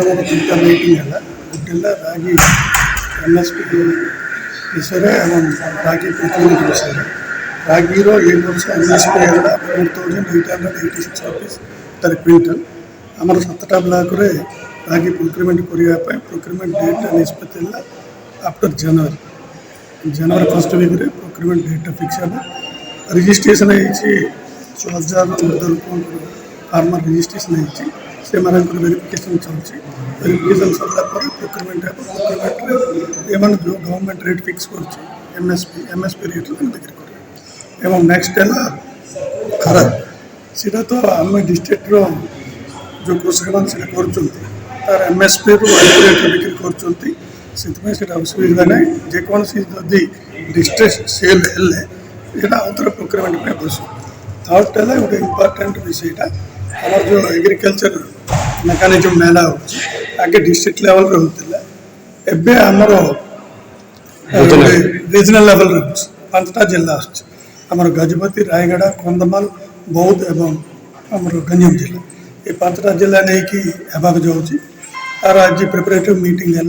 मोर दुटा मीटिंग है गोटे रागी एमएसपी विषय रागी प्रोक्यूरमेंट विषय रागी वर्ष एमएसपी है 4886 रुपीज तर क्विंटल आमर 7टा ब्लॉक रे रागी प्रोक्यूरमेंट करने प्रोक्यूरमेंट डेट निष्पत्ति after January 1st week procurement date fix है रजिस्ट्रेशन है 6000 फार्मर रजिस्ट्रेशन है से वेरिफिकेशन चलती वेरिफिकेशन सरला प्रोक्यूरमेंट है जो गवर्नमेंट रेट फिक्स कर एमएसपी रेट बिक्री कर एवं नेक्स्ट है खरा सीटा तो आम डिस्ट्रिक्ट जो कृषक मैंने कर एमएसपी रेट बिक्री कर असुविधा ना जेकोसी जदि डिस्ट्रेस सेल है आउे प्रोक्यूरमेंट में बस थर्ड है गोटे इम्पोर्टेंट विषयटा हमार जो एग्रीकल्चर मेकानिजम मेला हो आगे डिस्ट्रिक्ट लेवल होता है आमर रीजनल लेवल पांचटा जिला आमर गजपति रायगढ़ कंधमाल बौद्ध एवं आमर गंजाम जिला ये पांचटा जिला नहीं कि हेबाक जाऊँगी तार आज प्रिपरेटिव मीटिंग है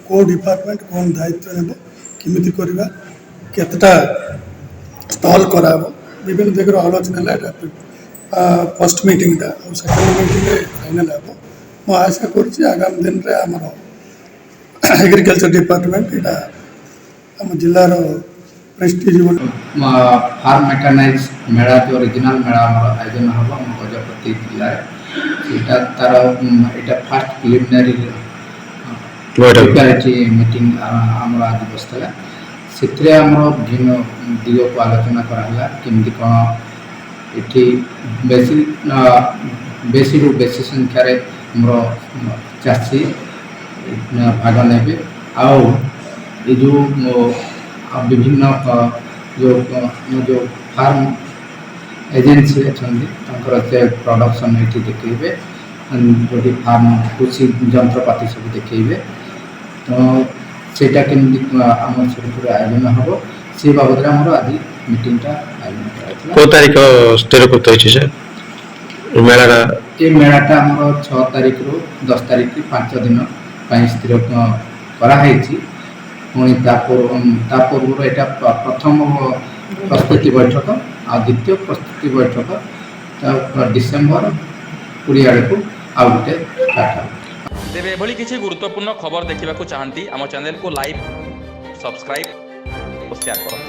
कौ डिपार्टमेंट कौन दायित्व ने केमी करवा केतटा स्टॉल करा विभिन्न जगह आलोचना है first meeting second meeting final है मु आशा करुँच आगामी दिन में आमर एग्रीकल्चर डिपार्टमेंट यहाँ आम जिलार प्रेस्टीज फार्म मेकानाइज मेला जो ओरिजिनल मेला आयोजन हम गजपति जिले तार यहाँ फास्ट प्रिलिमिनारी प्रिपेरेटरी मीटिंग आम आज बसला से भिन्न दिग को आलोचना कराला केमती कौन ये बेसी रु बेसी संख्यार मोर चाषी भाग ने आउ ये जो विभिन्न जो फार्म एजेंसी अच्छा प्रोडक्शन ये देखे जो फार्म कृषि जंत्रपाति सब देखे तो सेटा केमती आम सब आयोजन हम से बाबद आज मीटिंगटा आयोजन को तारीख स्थिर कर मेलाटा ये मेलाटा आम 6 तारीख रु 10 तारीख 5 दिन स्थिर कराई पुणी पूर्व यहाँ प्रथम प्रस्तुति बैठक आ द्वितीय प्रस्तुति बैठक डिसेम्बर 20 आड़ को आउ गोटे स्टार्ट तेरे एभली किसी गुरुत्वपूर्ण खबर देखा चाहती आम चैनल को लाइक सब्सक्राइब और शेयर करो।